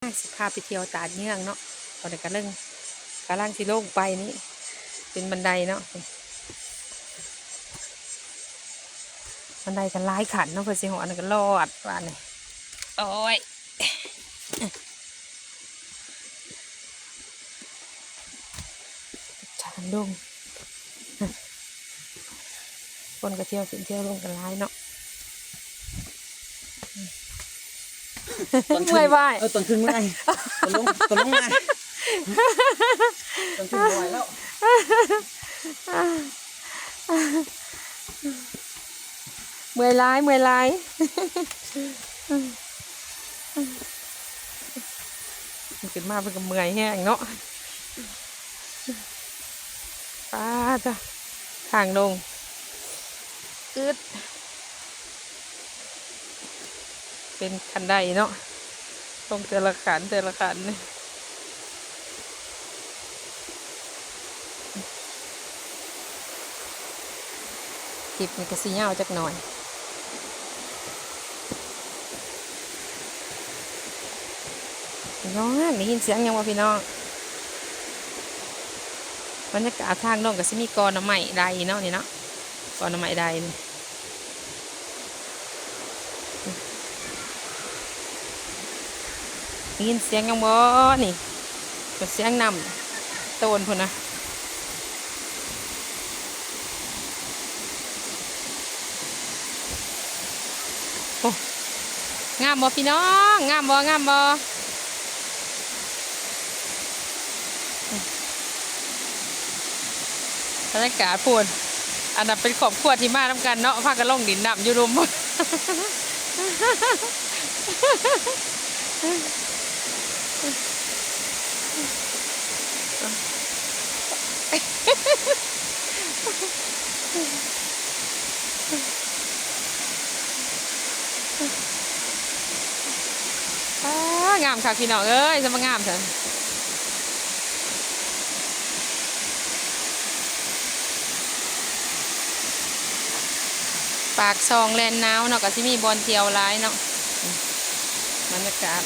สิพาไปเที่ยวตาดเนื่องเนาะตอนนี้กำลังสิลงไปนี่เป็นบันไดเนาะบันไดกันหลายขันเนาะเพื่อสิหออันนั้นก็รอดว่านี่โอ้ยชานดงคนก็เที่ยวขึ้นเที่ยวลงกันหลายเนาะเมื่อยบ่ายตอนขึ้นเมื่อยตอนลงมาตอนขึ้นบ่อยแล้วเมื่อยร้ายเมื่อยร้ายขึ้นมาเป็นกับเมื่อยแห้งเนาะป้าจ้ะทางลงอึดเป็นคันไดเนาะลงแต่ละขันนี่คลิปนี้ก็สีเหงาจักหน่อยพี่น้องได้ยินเสียงยังวะพี่น้องบรรยากาศทางน้องก็สิมีกอหน่อไม้ใดเนาะนี่เนาะกอหน่อไม้ใดนี่ได้ยินเสียงยังบ่นี่ก็เสียงนำโตนพุ่นนะโอ้งามบ่พี่น้องงามบ่บรรยากาศพูนอันนั้นเป็นครอบครัวที่มาทำกันเนาะพากันลงดินน้ำอยู่รุมงามค่ะพี่น้องเอ้ยจะมางามเถอะปากซองแลนน้าวเนาะก็ที่มีบอลเที่ยวร้ายเนาะบรรยากาศ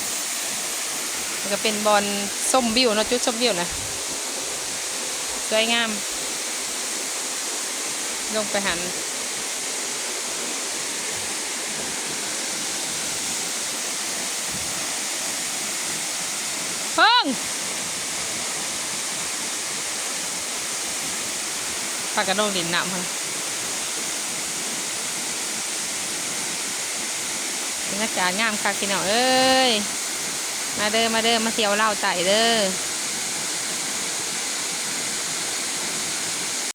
มันก็เป็นบอลส้มวิวเนาะจุดส้มวิวนะสวยงามลงไปหันเพิ่งปากกระโดดดินน้ำค่ะบรรยากาศงามค่ะพี่น้องเอ้ยมาเด้อมาเที่ยวเล่าไต่เด้อ